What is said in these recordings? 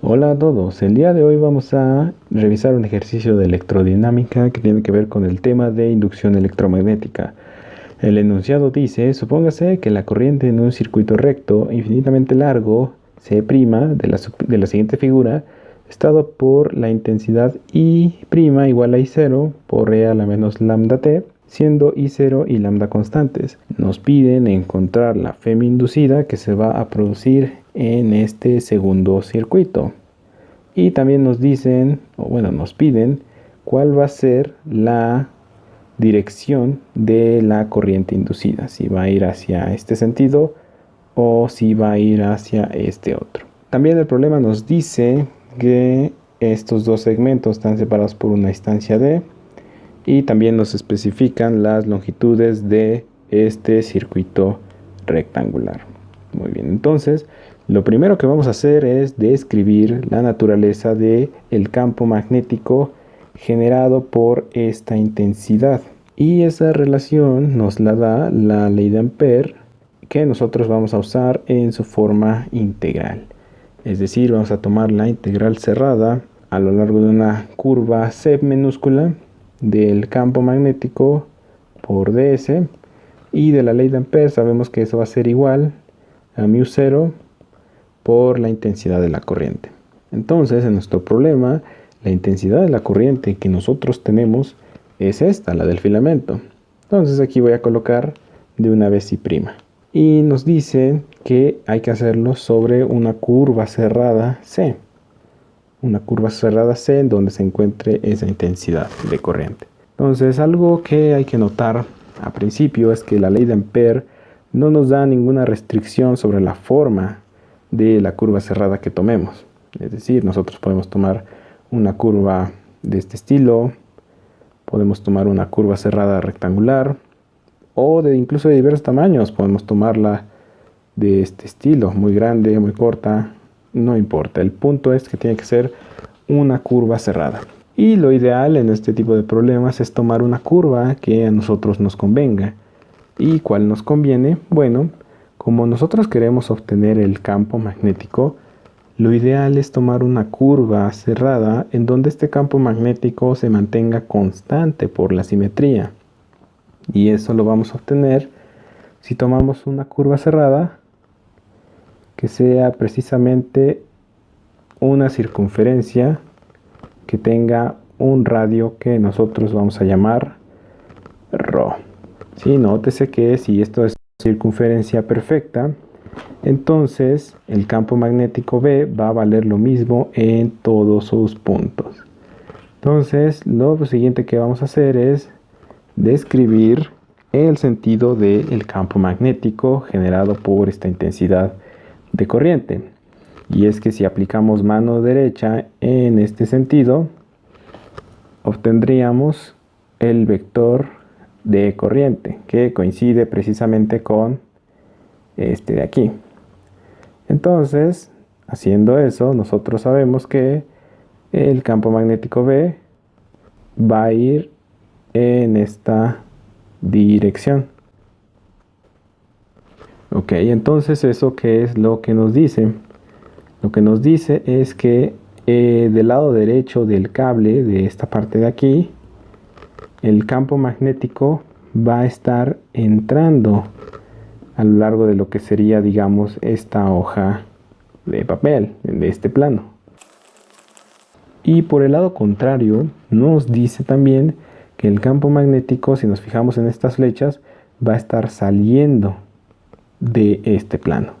Hola a todos, el día de hoy vamos a revisar un ejercicio de electrodinámica que tiene que ver con el tema de inducción electromagnética. El enunciado dice, supóngase que la corriente en un circuito recto infinitamente largo, C' de la siguiente figura, es dado por la intensidad I' igual a I0 por E a la menos lambda t, siendo I0 y lambda constantes. Nos piden encontrar la FEM inducida que se va a producir en este segundo circuito. Y también nos dicen, nos piden cuál va a ser la dirección de la corriente inducida, si va a ir hacia este sentido o si va a ir hacia este otro. También el problema nos dice que estos dos segmentos están separados por una distancia d y también nos especifican las longitudes de este circuito rectangular. Muy bien, entonces lo primero que vamos a hacer es describir la naturaleza del campo magnético generado por esta intensidad. Y esa relación nos la da la ley de Ampère, que nosotros vamos a usar en su forma integral. Es decir, vamos a tomar la integral cerrada a lo largo de una curva C minúscula del campo magnético por ds. Y de la ley de Ampère sabemos que eso va a ser igual a μ0 por la intensidad de la corriente. Entonces, en nuestro problema, la intensidad de la corriente que nosotros tenemos es esta, la del filamento. Entonces aquí voy a colocar de una vez I'. Y nos dice que hay que hacerlo sobre una curva cerrada C. Una curva cerrada C en donde se encuentre esa intensidad de corriente. Entonces, algo que hay que notar a principio es que la ley de Ampère no nos da ninguna restricción sobre la forma de la curva cerrada que tomemos. Es decir, nosotros podemos tomar una curva de este estilo, podemos tomar una curva cerrada rectangular o incluso de diversos tamaños. Podemos tomarla de este estilo, muy grande, muy corta, no importa. El punto es que tiene que ser una curva cerrada. Y lo ideal en este tipo de problemas es tomar una curva que a nosotros nos convenga. ¿Y cuál nos conviene? Bueno, como nosotros queremos obtener el campo magnético, lo ideal es tomar una curva cerrada en donde este campo magnético se mantenga constante por la simetría. Y eso lo vamos a obtener si tomamos una curva cerrada que sea precisamente una circunferencia que tenga un radio que nosotros vamos a llamar ρ. Sí, nótese que si esto es circunferencia perfecta, entonces el campo magnético B va a valer lo mismo en todos sus puntos. Entonces lo siguiente que vamos a hacer es describir el sentido del campo magnético generado por esta intensidad de corriente. Y es que si aplicamos mano derecha en este sentido, obtendríamos el vector de corriente que coincide precisamente con este de aquí. Entonces, haciendo eso, nosotros sabemos que el campo magnético B va a ir en esta dirección. Ok, entonces eso ¿qué es lo que nos dice? Lo que nos dice es que del lado derecho del cable, de esta parte de aquí, el campo magnético va a estar entrando a lo largo de lo que sería, digamos, esta hoja de papel, de este plano. Y por el lado contrario, nos dice también que el campo magnético, si nos fijamos en estas flechas, va a estar saliendo de este plano.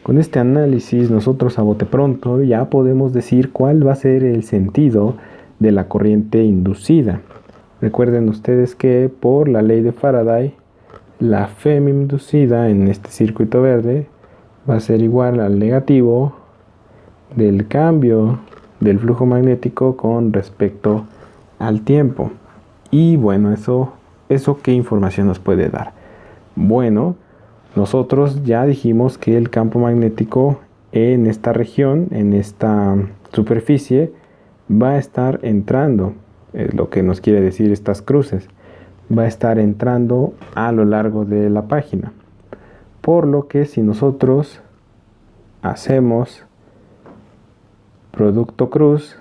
Con este análisis, nosotros a bote pronto ya podemos decir cuál va a ser el sentido de la corriente inducida. Recuerden ustedes que por la ley de Faraday, la FEM inducida en este circuito verde va a ser igual al negativo del cambio del flujo magnético con respecto al tiempo. Y bueno, ¿eso qué información nos puede dar? Bueno, nosotros ya dijimos que el campo magnético en esta región, en esta superficie, va a estar entrando, es lo que nos quiere decir estas cruces, va a estar entrando a lo largo de la página. Por lo que si nosotros hacemos producto cruz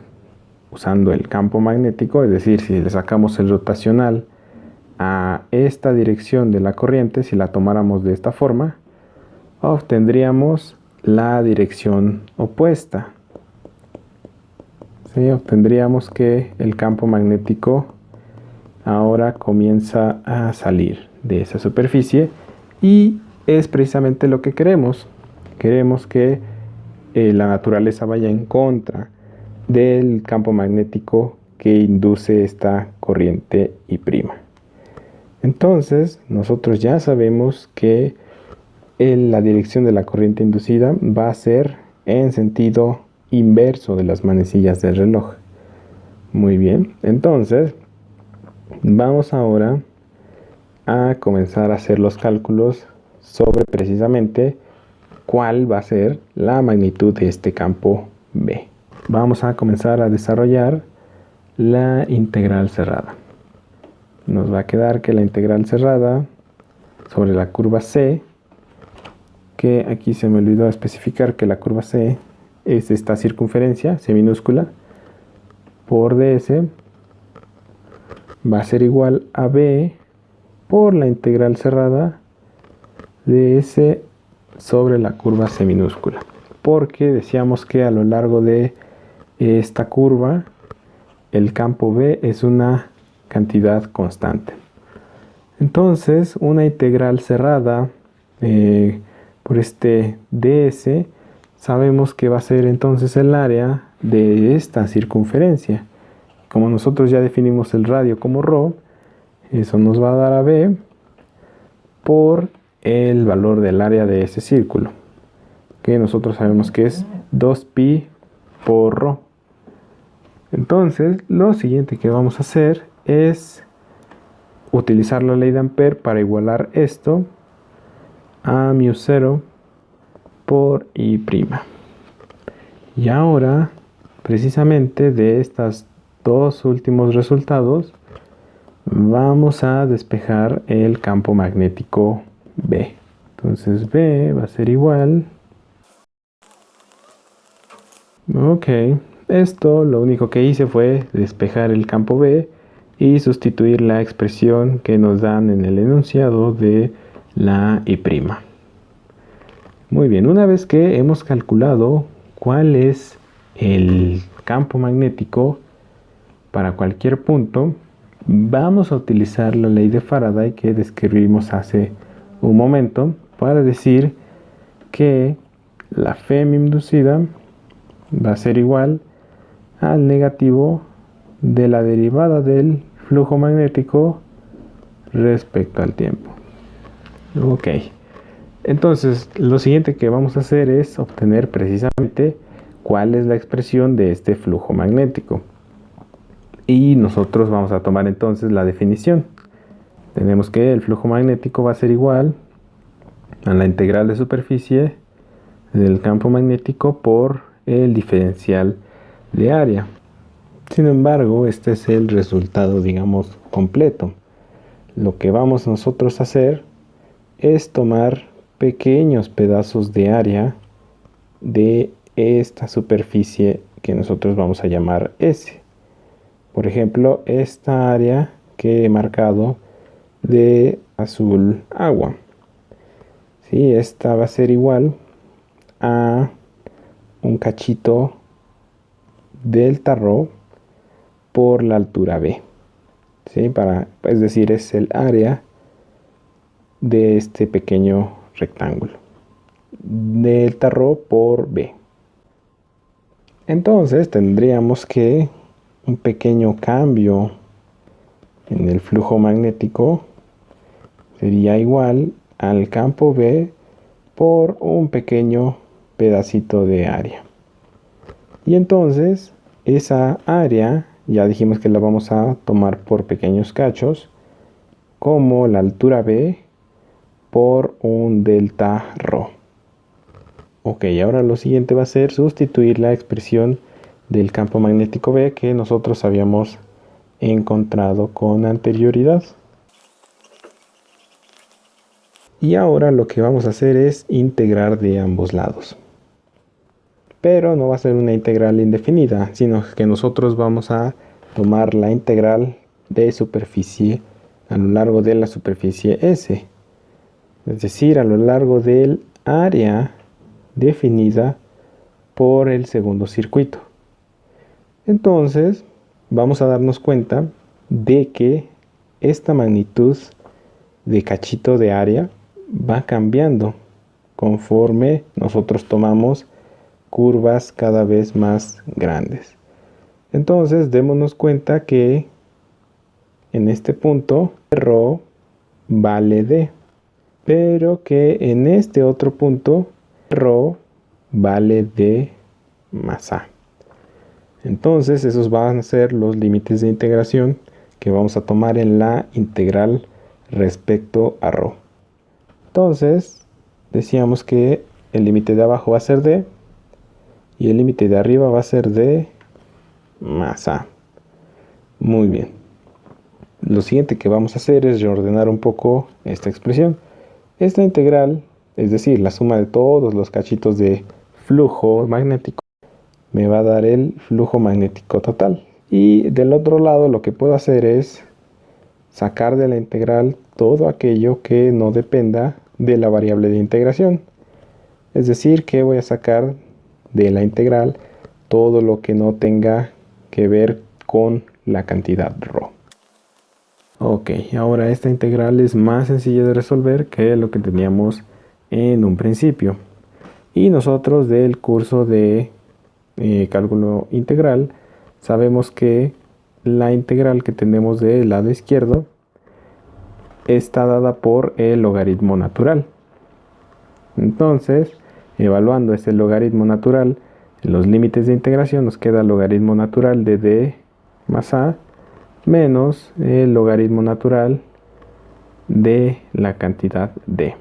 usando el campo magnético, es decir, si le sacamos el rotacional a esta dirección de la corriente, si la tomáramos de esta forma, obtendríamos la dirección opuesta. ¿Sí? Obtendríamos que el campo magnético ahora comienza a salir de esa superficie y es precisamente lo que queremos. Queremos que la naturaleza vaya en contra del campo magnético que induce esta corriente I'. Entonces, nosotros ya sabemos que la dirección de la corriente inducida va a ser en sentido inverso de las manecillas del reloj. Muy bien, entonces vamos ahora a comenzar a hacer los cálculos sobre precisamente cuál va a ser la magnitud de este campo B. Vamos a comenzar a desarrollar la integral cerrada. Nos va a quedar que la integral cerrada sobre la curva C, que aquí se me olvidó especificar que la curva C es esta circunferencia, C minúscula, por ds, va a ser igual a B por la integral cerrada de S sobre la curva C minúscula. Porque decíamos que a lo largo de esta curva el campo B es una cantidad constante. Entonces, una integral cerrada por este ds, sabemos que va a ser entonces el área de esta circunferencia. Como nosotros ya definimos el radio como ρ, eso nos va a dar a B por el valor del área de ese círculo, que nosotros sabemos que es 2pi por ρ. Entonces, lo siguiente que vamos a hacer es utilizar la ley de Ampère para igualar esto a μ0 por I'. Y ahora, precisamente de estos dos últimos resultados, vamos a despejar el campo magnético B. Entonces B va a ser igual. Ok, esto lo único que hice fue despejar el campo B y sustituir la expresión que nos dan en el enunciado de la I'. Muy bien, una vez que hemos calculado cuál es el campo magnético para cualquier punto, vamos a utilizar la ley de Faraday que describimos hace un momento para decir que la Fm inducida va a ser igual al negativo de la derivada del flujo magnético respecto al tiempo. Ok, entonces lo siguiente que vamos a hacer es obtener precisamente cuál es la expresión de este flujo magnético. Y nosotros vamos a tomar entonces la definición. Tenemos que el flujo magnético va a ser igual a la integral de superficie del campo magnético por el diferencial de área. Sin embargo, este es el resultado, digamos, completo. Lo que vamos nosotros a hacer es tomar pequeños pedazos de área de esta superficie que nosotros vamos a llamar S. Por ejemplo, esta área que he marcado de azul agua. ¿Sí? Esta va a ser igual a un cachito delta ρ por la altura B. ¿Sí? Es decir, es el área de este pequeño rectángulo. Delta ρ por B. Entonces tendríamos que un pequeño cambio en el flujo magnético sería igual al campo B por un pequeño pedacito de área. Y entonces esa área ya dijimos que la vamos a tomar por pequeños cachos, como la altura B por un delta ρ. Ok, ahora lo siguiente va a ser sustituir la expresión del campo magnético B que nosotros habíamos encontrado con anterioridad. Y ahora lo que vamos a hacer es integrar de ambos lados. pero no va a ser una integral indefinida, sino que nosotros vamos a tomar la integral de superficie a lo largo de la superficie S, es decir, a lo largo del área definida por el segundo circuito. Entonces vamos a darnos cuenta de que esta magnitud de cachito de área va cambiando conforme nosotros tomamos curvas cada vez más grandes. Entonces démonos cuenta que en este punto ρ vale d, pero que en este otro punto ρ vale d más a. Entonces esos van a ser los límites de integración que vamos a tomar en la integral respecto a ρ. Entonces decíamos que el límite de abajo va a ser d y el límite de arriba va a ser d más a. Muy bien. Lo siguiente que vamos a hacer es reordenar un poco esta expresión. Esta integral, es decir, la suma de todos los cachitos de flujo magnético, me va a dar el flujo magnético total. Y del otro lado lo que puedo hacer es sacar de la integral todo aquello que no dependa de la variable de integración. Es decir, que voy a sacar de la integral todo lo que no tenga que ver con la cantidad ρ. Ok, ahora esta integral es más sencilla de resolver que lo que teníamos en un principio. Y nosotros del curso de cálculo integral sabemos que la integral que tenemos del lado izquierdo está dada por el logaritmo natural. Entonces, evaluando este logaritmo natural en los límites de integración, nos queda el logaritmo natural de d más a menos el logaritmo natural de la cantidad d.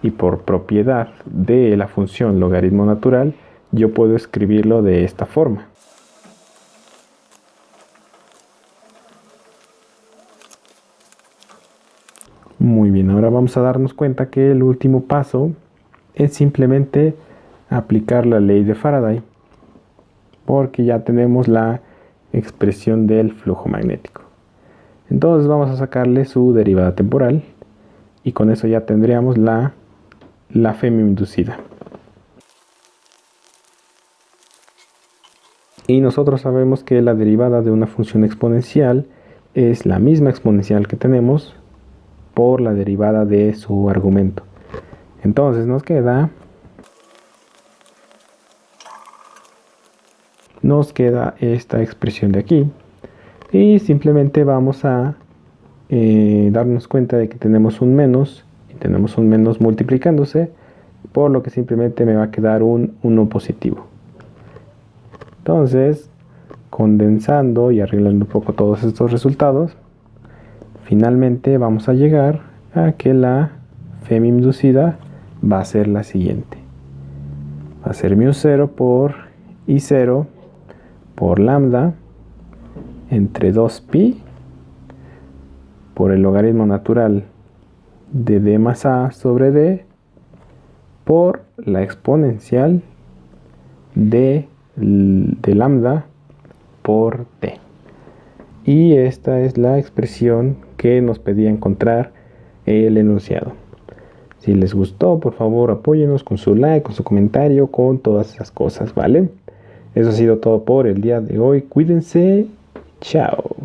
Y por propiedad de la función logaritmo natural, yo puedo escribirlo de esta forma. Muy bien, ahora vamos a darnos cuenta que el último paso es simplemente aplicar la ley de Faraday, porque ya tenemos la expresión del flujo magnético. Entonces vamos a sacarle su derivada temporal y con eso ya tendríamos la femi-inducida. Y nosotros sabemos que la derivada de una función exponencial es la misma exponencial que tenemos por la derivada de su argumento. Entonces nos queda esta expresión de aquí y simplemente vamos a darnos cuenta de que tenemos un menos y tenemos un menos multiplicándose, por lo que simplemente me va a quedar un 1 positivo. Entonces, condensando y arreglando un poco todos estos resultados, finalmente vamos a llegar a que la femi-inducida va a ser la siguiente. Va a ser μ0 por I0 por lambda entre 2pi por el logaritmo natural de d más a sobre d por la exponencial de lambda por t. Y esta es la expresión que nos pedía encontrar el enunciado. Si les gustó, por favor apóyenos con su like, con su comentario, con todas esas cosas, ¿vale? Eso ha sido todo por el día de hoy. Cuídense. Chao.